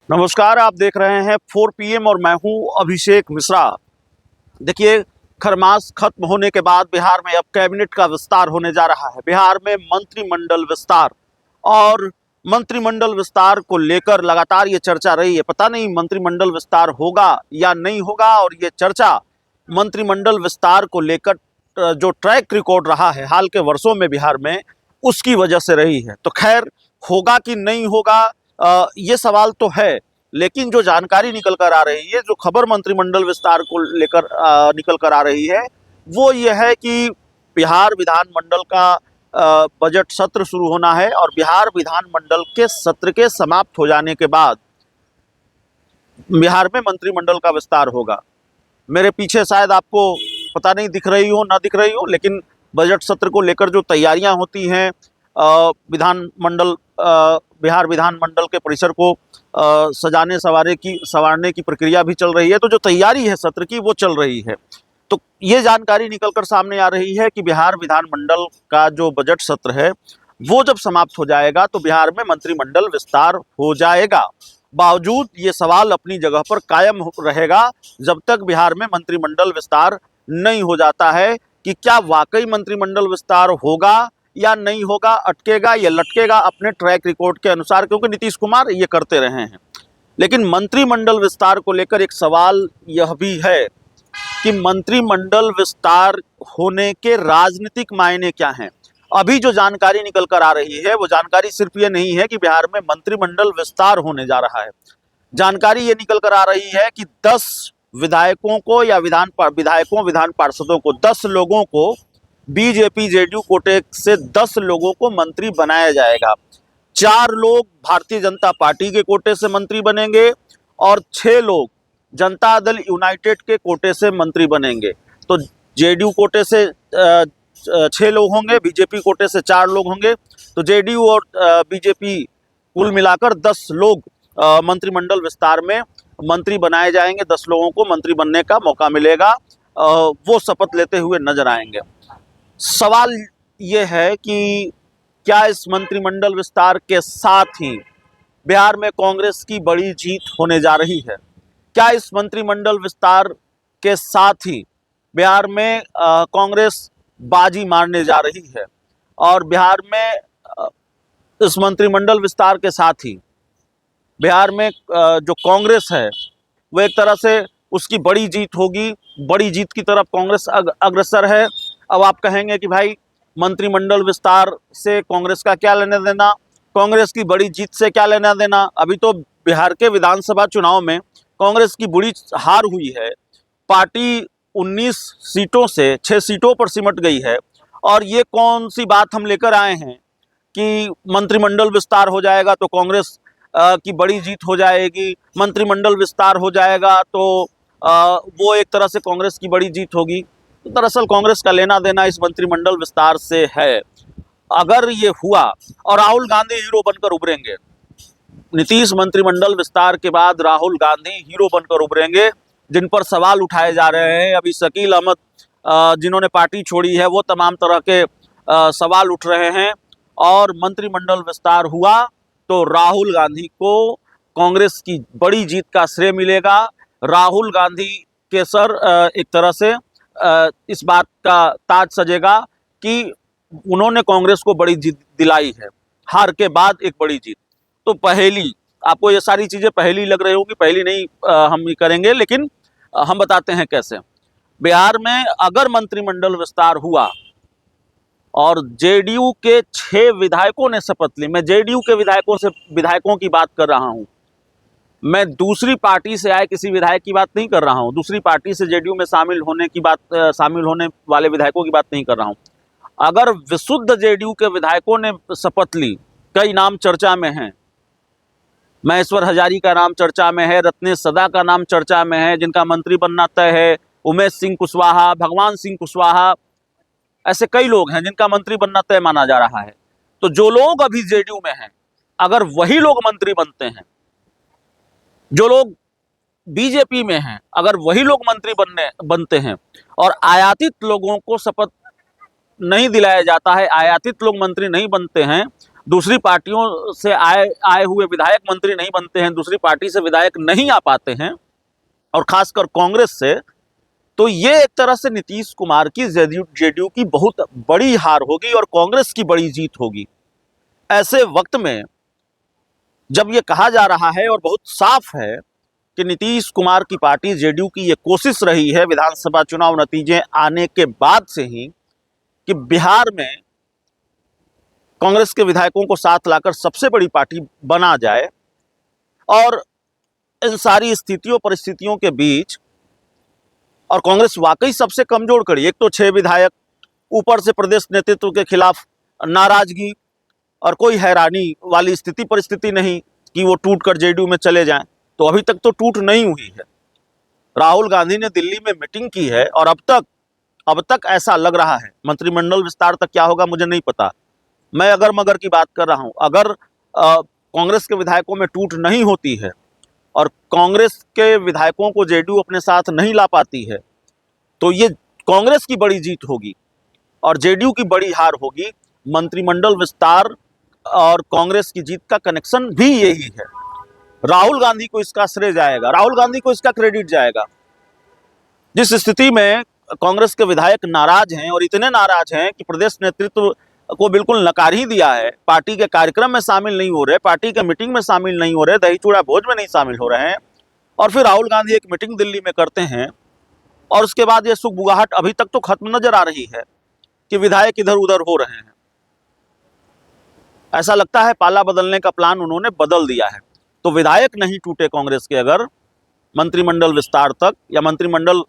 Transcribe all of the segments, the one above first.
नमस्कार, आप देख रहे हैं 4 PM और मैं हूं अभिषेक मिश्रा। देखिए, खरमास खत्म होने के बाद बिहार में अब कैबिनेट का विस्तार होने जा रहा है। बिहार में मंत्रिमंडल विस्तार और मंत्रिमंडल विस्तार को लेकर लगातार ये चर्चा रही है। पता नहीं मंत्रिमंडल विस्तार होगा या नहीं होगा, और ये चर्चा मंत्रिमंडल विस्तार को लेकर जो ट्रैक रिकॉर्ड रहा है हाल के वर्षों में बिहार में, उसकी वजह से रही है। तो खैर, होगा कि नहीं होगा, ये सवाल तो है, लेकिन जो जानकारी निकल कर आ रही है, जो खबर मंत्रिमंडल विस्तार को लेकर निकल कर आ रही है, वो ये है कि बिहार विधानमंडल का बजट सत्र शुरू होना है, और बिहार विधानमंडल के सत्र के समाप्त हो जाने के बाद बिहार में मंत्रिमंडल का विस्तार होगा। मेरे पीछे शायद आपको पता नहीं दिख रही हो, ना दिख रही हो, लेकिन बजट सत्र को लेकर जो तैयारियां होती हैं, बिहार विधानमंडल के परिसर को संवारने की प्रक्रिया भी चल रही है। तो जो तैयारी है सत्र की, वो चल रही है। तो ये जानकारी निकलकर सामने आ रही है कि बिहार विधानमंडल का जो बजट सत्र है, वो जब समाप्त हो जाएगा तो बिहार में मंत्रिमंडल विस्तार हो जाएगा। बावजूद ये सवाल अपनी जगह पर कायम रहेगा जब तक बिहार में मंत्रिमंडल विस्तार नहीं हो जाता है कि क्या वाकई मंत्रिमंडल विस्तार होगा या नहीं होगा, अटकेगा या लटकेगा अपने ट्रैक रिकॉर्ड के अनुसार, क्योंकि नीतीश कुमार ये करते रहे हैं। लेकिन मंत्रिमंडल विस्तार को लेकर एक सवाल यह भी है कि मंत्रिमंडल विस्तार होने के राजनीतिक मायने क्या हैं। अभी जो जानकारी निकल कर आ रही है, वो जानकारी सिर्फ ये नहीं है कि बिहार में मंत्रिमंडल विस्तार होने जा रहा है। जानकारी ये निकल कर आ रही है कि 10 विधायकों को या विधान पार्षदों को, 10 लोगों को बीजेपी जेडीयू कोटे से 10 लोगों को मंत्री बनाया जाएगा। 4 लोग भारतीय जनता पार्टी के कोटे से मंत्री बनेंगे और 6 लोग जनता दल यूनाइटेड के कोटे से मंत्री बनेंगे। तो जेडीयू कोटे से 6 लोग होंगे, बीजेपी कोटे से 4 लोग होंगे। तो जेडीयू और बीजेपी कुल मिलाकर 10 लोग मंत्रिमंडल विस्तार में मंत्री बनाए जाएंगे। 10 लोगों को मंत्री बनने का मौका मिलेगा, वो शपथ लेते हुए नजर आएंगे। सवाल ये है कि क्या इस मंत्रिमंडल विस्तार के साथ ही बिहार में कांग्रेस की बड़ी जीत होने जा रही है? क्या इस मंत्रिमंडल विस्तार के साथ ही बिहार में कांग्रेस बाजी मारने जा रही है, और बिहार में इस मंत्रिमंडल विस्तार के साथ ही बिहार में जो कांग्रेस है, वो एक तरह से उसकी बड़ी जीत होगी, बड़ी जीत की तरफ कांग्रेस अग्रसर है। अब आप कहेंगे कि भाई, मंत्रिमंडल विस्तार से कांग्रेस का क्या लेना देना, कांग्रेस की बड़ी जीत से क्या लेना देना? अभी तो बिहार के विधानसभा चुनाव में कांग्रेस की बुरी हार हुई है। पार्टी 19 सीटों से 6 सीटों पर सिमट गई है, और ये कौन सी बात हम लेकर आए हैं कि मंत्रिमंडल विस्तार हो जाएगा तो कांग्रेस की बड़ी जीत हो जाएगी, मंत्रिमंडल विस्तार हो जाएगा तो वो एक तरह से कांग्रेस की बड़ी जीत होगी। तो दरअसल कांग्रेस का लेना देना इस मंत्रिमंडल विस्तार से है। अगर ये हुआ और राहुल गांधी हीरो बनकर उभरेंगे, नीतीश मंत्रिमंडल विस्तार के बाद राहुल गांधी हीरो बनकर उभरेंगे, जिन पर सवाल उठाए जा रहे हैं। अभी शकील अहमद जिन्होंने पार्टी छोड़ी है, वो तमाम तरह के सवाल उठ रहे हैं, और मंत्रिमंडल विस्तार हुआ तो राहुल गांधी को कांग्रेस की बड़ी जीत का श्रेय मिलेगा। राहुल गांधी के सर एक तरह से इस बात का ताज सजेगा कि उन्होंने कांग्रेस को बड़ी जीत दिलाई है, हार के बाद एक बड़ी जीत। तो पहली, आपको ये सारी चीजें पहली लग रही होगी, पहली नहीं हम ये करेंगे, लेकिन हम बताते हैं कैसे। बिहार में अगर मंत्रिमंडल विस्तार हुआ और जेडीयू के 6 विधायकों ने शपथ ली, मैं जेडीयू के विधायकों की बात कर रहा हूं, मैं दूसरी पार्टी से आए किसी विधायक की बात नहीं कर रहा हूं, दूसरी पार्टी से जेडीयू में शामिल होने वाले विधायकों की बात नहीं कर रहा हूं। अगर विशुद्ध जेडीयू के विधायकों ने शपथ ली, कई नाम चर्चा में हैं, महेश्वर हजारी का नाम चर्चा में है, रत्नेश सदा का नाम चर्चा में है, जिनका मंत्री बनना तय है, उमेश सिंह कुशवाहा, भगवान सिंह कुशवाहा, ऐसे कई लोग हैं जिनका मंत्री बनना तय माना जा रहा है। तो जो लोग अभी जेडीयू में हैं, अगर वही लोग मंत्री बनते हैं, जो लोग बीजेपी में हैं, अगर वही लोग मंत्री बनते हैं, और आयातित लोगों को शपथ नहीं दिलाया जाता है, आयातित लोग मंत्री नहीं बनते हैं, दूसरी पार्टियों से आए हुए विधायक मंत्री नहीं बनते हैं, दूसरी पार्टी से विधायक नहीं आ पाते हैं, और खासकर कांग्रेस से, तो ये एक तरह से नीतीश कुमार की जेडीयू की बहुत बड़ी हार होगी और कांग्रेस की बड़ी जीत होगी। ऐसे वक्त में जब ये कहा जा रहा है और बहुत साफ है कि नीतीश कुमार की पार्टी जेडीयू की ये कोशिश रही है विधानसभा चुनाव नतीजे आने के बाद से ही कि बिहार में कांग्रेस के विधायकों को साथ लाकर सबसे बड़ी पार्टी बना जाए, और इन सारी स्थितियों परिस्थितियों के बीच और कांग्रेस वाकई सबसे कमजोर कड़ी, एक तो 6 विधायक, ऊपर से प्रदेश नेतृत्व के खिलाफ नाराजगी और कोई हैरानी वाली स्थिति परिस्थिति नहीं कि वो टूटकर जेडीयू में चले जाएं, तो अभी तक तो टूट नहीं हुई है। राहुल गांधी ने दिल्ली में मीटिंग की है और अब तक ऐसा लग रहा है, मंत्रिमंडल विस्तार तक क्या होगा मुझे नहीं पता, मैं अगर मगर की बात कर रहा हूं, अगर कांग्रेस के विधायकों में टूट नहीं होती है और कांग्रेस के विधायकों को जेडीयू अपने साथ नहीं ला पाती है, तो ये कांग्रेस की बड़ी जीत होगी और जेडीयू की बड़ी हार होगी। मंत्रिमंडल विस्तार और कांग्रेस की जीत का कनेक्शन भी यही है। राहुल गांधी को इसका श्रेय जाएगा, राहुल गांधी को इसका क्रेडिट जाएगा। जिस स्थिति में कांग्रेस के विधायक नाराज हैं और इतने नाराज हैं कि प्रदेश नेतृत्व को बिल्कुल नकार ही दिया है, पार्टी के कार्यक्रम में शामिल नहीं हो रहे, पार्टी के मीटिंग में शामिल नहीं हो रहे, दही चूड़ा भोज में नहीं शामिल हो रहे हैं, और फिर राहुल गांधी एक मीटिंग दिल्ली में करते हैं और उसके बाद ये सुगबुगाहट अभी तक तो खत्म नजर आ रही है कि विधायक इधर उधर हो रहे हैं। ऐसा लगता है पाला बदलने का प्लान उन्होंने बदल दिया है। तो विधायक नहीं टूटे कांग्रेस के अगर मंत्रिमंडल विस्तार तक, या मंत्रिमंडल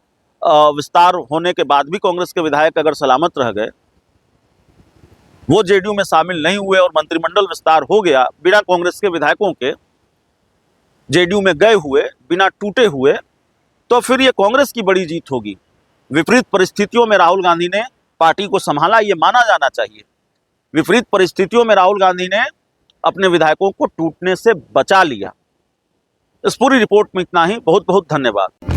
विस्तार होने के बाद भी कांग्रेस के विधायक अगर सलामत रह गए, वो जेडीयू में शामिल नहीं हुए और मंत्रिमंडल विस्तार हो गया बिना कांग्रेस के विधायकों के जेडीयू में गए हुए, बिना टूटे हुए, तो फिर ये कांग्रेस की बड़ी जीत होगी। विपरीत परिस्थितियों में राहुल गांधी ने पार्टी को संभाला, ये माना जाना चाहिए। विपरीत परिस्थितियों में राहुल गांधी ने अपने विधायकों को टूटने से बचा लिया। इस पूरी रिपोर्ट में इतना ही। बहुत बहुत धन्यवाद।